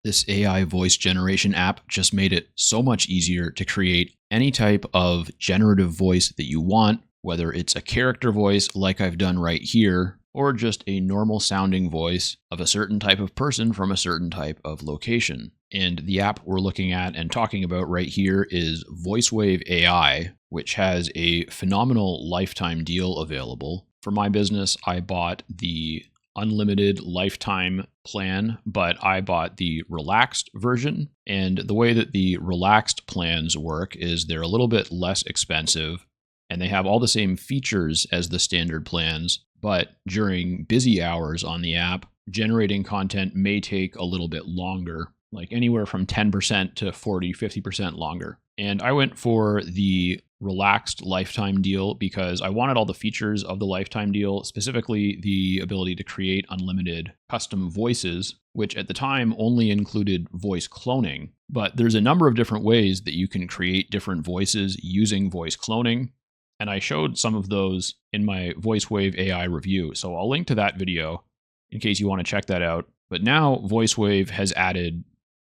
This AI voice generation app just made it so much easier to create any type of generative voice that you want, whether it's a character voice like I've done right here, or just a normal sounding voice of a certain type of person from a certain type of location. And the app we're looking at and talking about right here is VoiceWave AI, which has a phenomenal lifetime deal available. For my business, I bought the unlimited lifetime plan, but I bought the relaxed version. And the way that the relaxed plans work is they're a little bit less expensive and they have all the same features as the standard plans. But during busy hours on the app, generating content may take a little bit longer, like anywhere from 10% to 40, 50% longer. And I went for the relaxed lifetime deal because I wanted all the features of the lifetime deal, specifically the ability to create unlimited custom voices, which at the time only included voice cloning. But there's a number of different ways that you can create different voices using voice cloning. And I showed some of those in my VoiceWave AI review. So I'll link to that video in case you want to check that out. But now VoiceWave has added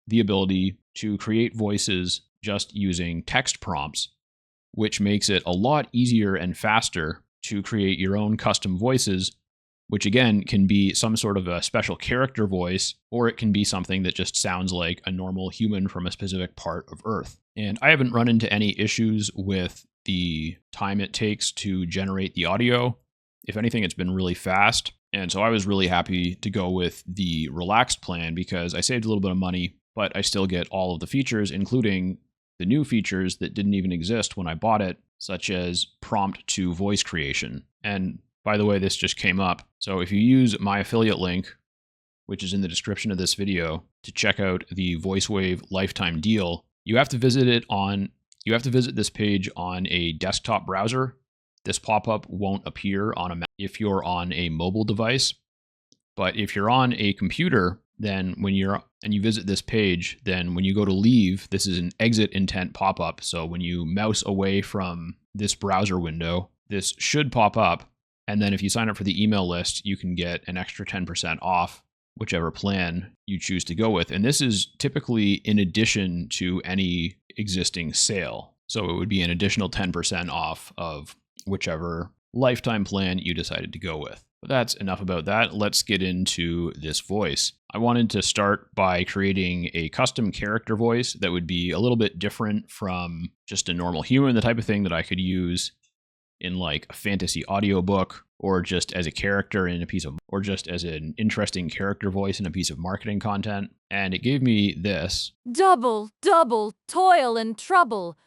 the ability to create voices just using text prompts, which makes it a lot easier and faster to create your own custom voices, which again can be some sort of a special character voice, or it can be something that just sounds like a normal human from a specific part of Earth. And I haven't run into any issues with the time it takes to generate the audio. If anything, it's been really fast. And so I was really happy to go with the relaxed plan because I saved a little bit of money, but I still get all of the features, including the new features that didn't even exist when I bought it, such as prompt to voice creation. And by the way, this just came up. So if you use my affiliate link, which is in the description of this video, to check out the VoiceWave lifetime deal, you have to visit this page on a desktop browser. This pop-up won't appear on a Mac if you're on a mobile device. But if you're on a computer, then when you visit this page, then when you go to leave, this is an exit intent pop-up. So when you mouse away from this browser window, this should pop up. And then if you sign up for the email list, you can get an extra 10% off whichever plan you choose to go with. And this is typically in addition to any existing sale. So it would be an additional 10% off of whichever lifetime plan you decided to go with. But that's enough about that. Let's get into this voice. I wanted to start by creating a custom character voice that would be a little bit different from just a normal human, the type of thing that I could use in like a fantasy audiobook, or just as a character in a piece of, or just as an interesting character voice in a piece of marketing content. And it gave me this. Double, double, toil and trouble.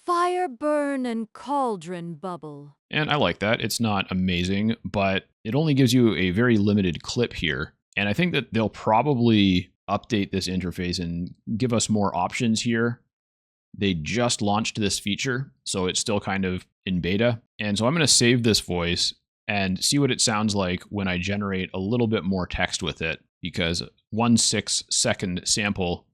Fire burn and cauldron bubble. And I like that. It's not amazing, but it only gives you a very limited clip here. And I think that they'll probably update this interface and give us more options here. They just launched this feature, so it's still kind of in beta. And so I'm going to save this voice and see what it sounds like when I generate a little bit more text with it, because 1/6 second sample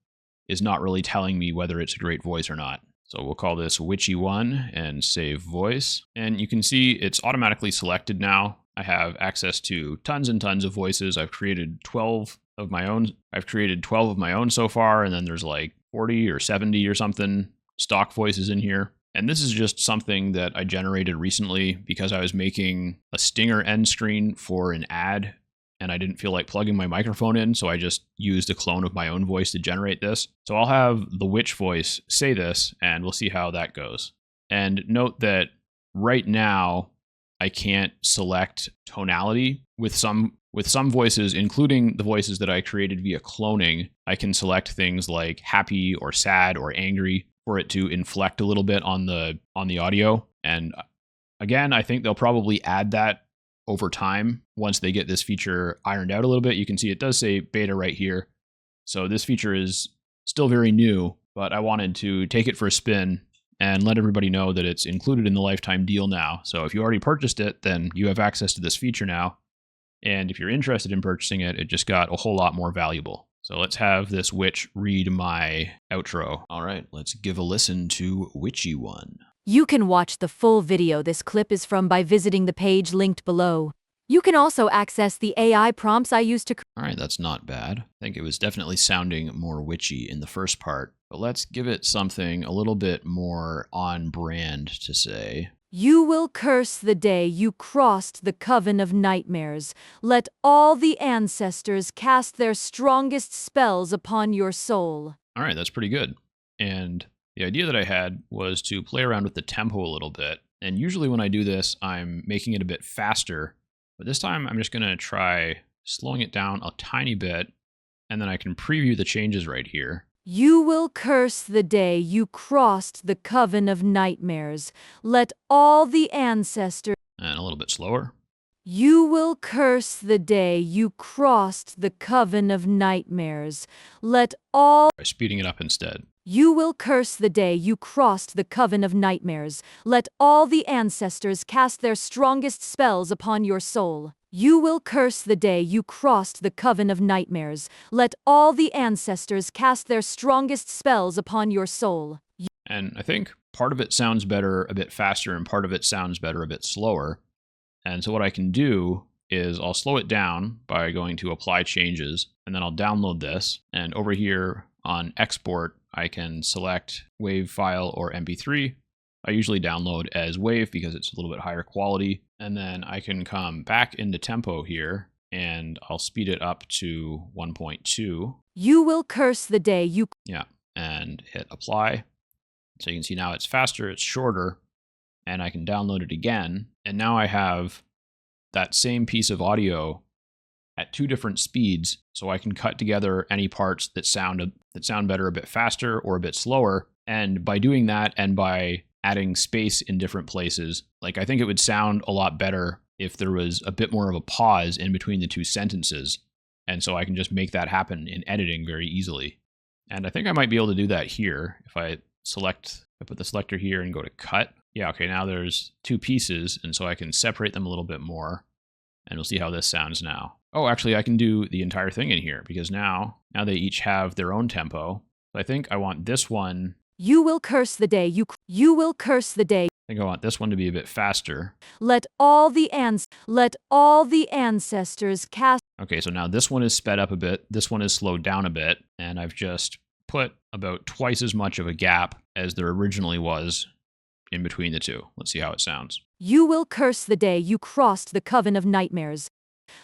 is not really telling me whether it's a great voice or not. So we'll call this Witchy1 and save voice. And you can see it's automatically selected now. I have access to tons and tons of voices. I've created 12 of my own so far, and then there's like 40 or 70 or something stock voices in here. And this is just something that I generated recently because I was making a stinger end screen for an ad and I didn't feel like plugging my microphone in, so I just used a clone of my own voice to generate this. So I'll have the witch voice say this and we'll see how that goes. And note that right now I can't select tonality. With some voices, including the voices that I created via cloning, I can select things like happy or sad or angry for it to inflect a little bit on the audio. And again, I think they'll probably add that over time once they get this feature ironed out a little bit. You can see it does say beta right here. So this feature is still very new, but I wanted to take it for a spin and let everybody know that it's included in the lifetime deal now. So if you already purchased it, then you have access to this feature now. And if you're interested in purchasing it, it just got a whole lot more valuable. So let's have this witch read my outro. All right, let's give a listen to Witchy1. You can watch the full video this clip is from by visiting the page linked below. You can also access the AI prompts I use to. All right, that's not bad. I think it was definitely sounding more witchy in the first part, but let's give it something a little bit more on brand to say. You will curse the day you crossed the coven of nightmares. Let all the ancestors cast their strongest spells upon your soul. All right, that's pretty good. And the idea that I had was to play around with the tempo a little bit. And usually when I do this, I'm making it a bit faster. But this time I'm just going to try slowing it down a tiny bit. And then I can preview the changes right here. You will curse the day you crossed the coven of nightmares. Let all the ancestors. And a little bit slower. You will curse the day you crossed the coven of nightmares. Let all. By speeding it up instead. You will curse the day you crossed the coven of nightmares. Let all the ancestors cast their strongest spells upon your soul. You will curse the day you crossed the coven of nightmares. Let all the ancestors cast their strongest spells upon your soul. And I think part of it sounds better a bit faster and part of it sounds better a bit slower. And so what I can do is I'll slow it down by going to apply changes, and then I'll download this. And over here on export, I can select WAV file or MP3. I usually download as WAV because it's a little bit higher quality. And then I can come back into tempo here and I'll speed it up to 1.2. You will curse the day you. Yeah, and hit apply. So you can see now it's faster, it's shorter, and I can download it again. And now I have that same piece of audio at two different speeds, so I can cut together any parts that sound better a bit faster or a bit slower. And by doing that and by adding space in different places, like I think it would sound a lot better if there was a bit more of a pause in between the two sentences. And so I can just make that happen in editing very easily. And I think I might be able to do that here. If I put the selector here and go to cut. Yeah, okay, now there's two pieces, and so I can separate them a little bit more. And we'll see how this sounds now. Oh, actually, I can do the entire thing in here because now they each have their own tempo. So I think I want this one. You will curse the day you. You will curse the day. I think I want this one to be a bit faster. Let all the ancestors cast. Okay, so now this one is sped up a bit. This one is slowed down a bit. And I've just put about twice as much of a gap as there originally was in between the two. Let's see how it sounds. You will curse the day you crossed the coven of nightmares.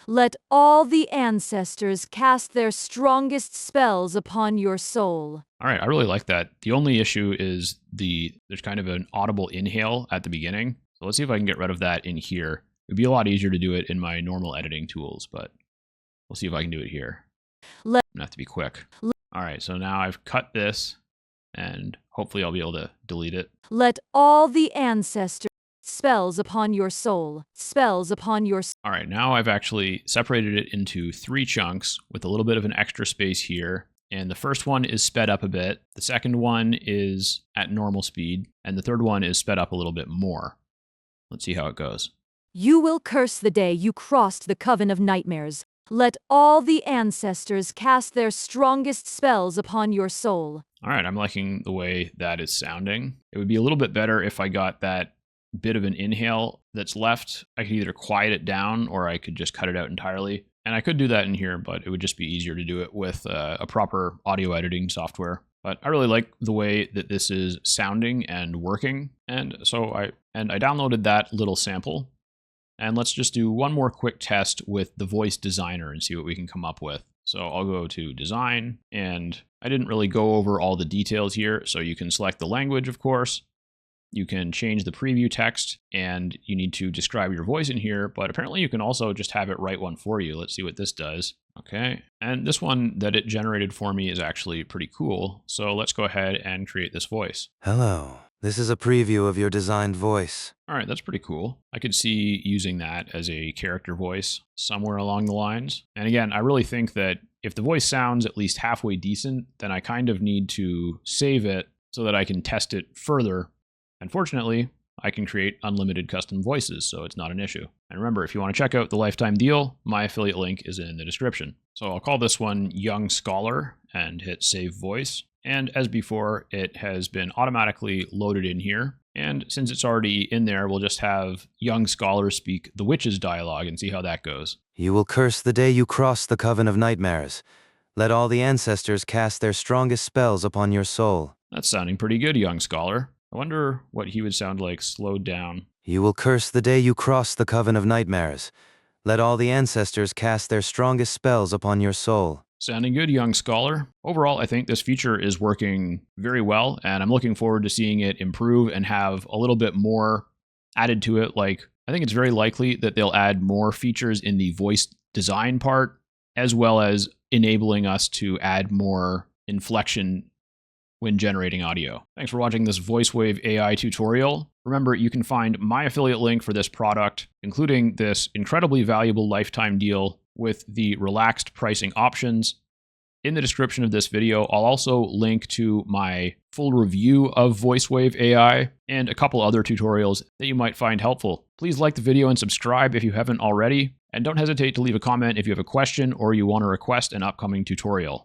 Let all the ancestors cast their strongest spells upon your soul. All right, I really like that. The only issue is there's kind of an audible inhale at the beginning. So let's see if I can get rid of that in here. It'd be a lot easier to do it in my normal editing tools, but we'll see if I can do it here. I'm gonna have to be quick. All right, so now I've cut this and hopefully I'll be able to delete it. Let all the ancestors spells upon your soul. Spells upon your. All right, now I've actually separated it into 3 chunks with a little bit of an extra space here. And the first one is sped up a bit. The second one is at normal speed. And the third one is sped up a little bit more. Let's see how it goes. You will curse the day you crossed the coven of nightmares. Let all the ancestors cast their strongest spells upon your soul. All right, I'm liking the way that is sounding. It would be a little bit better if I got that bit of an inhale that's left. I could either quiet it down or I could just cut it out entirely. And I could do that in here, but it would just be easier to do it with a proper audio editing software. But I really like the way that this is sounding and working. And so I downloaded that little sample. And let's just do one more quick test with the voice designer and see what we can come up with. So I'll go to design, and I didn't really go over all the details here. So you can select the language, of course. You can change the preview text, and you need to describe your voice in here, but apparently you can also just have it write one for you. Let's see what this does. Okay, and this one that it generated for me is actually pretty cool. So let's go ahead and create this voice. Hello, this is a preview of your designed voice. All right, that's pretty cool. I could see using that as a character voice somewhere along the lines. And again, I really think that if the voice sounds at least halfway decent, then I kind of need to save it so that I can test it further. And fortunately, I can create unlimited custom voices, so it's not an issue. And remember, if you want to check out the lifetime deal, my affiliate link is in the description. So I'll call this one Young Scholar and hit Save Voice. And as before, it has been automatically loaded in here. And since it's already in there, we'll just have young scholar speak the witch's dialogue and see how that goes. You will curse the day you cross the coven of nightmares. Let all the ancestors cast their strongest spells upon your soul. That's sounding pretty good, young scholar. I wonder what he would sound like slowed down. You will curse the day you cross the coven of nightmares. Let all the ancestors cast their strongest spells upon your soul. Sounding good, young scholar. Overall, I think this feature is working very well, and I'm looking forward to seeing it improve and have a little bit more added to it. Like, I think it's very likely that they'll add more features in the voice design part, as well as enabling us to add more inflection when generating audio. Thanks for watching this VoiceWave AI tutorial. Remember, you can find my affiliate link for this product, including this incredibly valuable lifetime deal with the relaxed pricing options, in the description of this video. I'll also link to my full review of VoiceWave AI and a couple other tutorials that you might find helpful. Please like the video and subscribe if you haven't already, and don't hesitate to leave a comment if you have a question or you want to request an upcoming tutorial.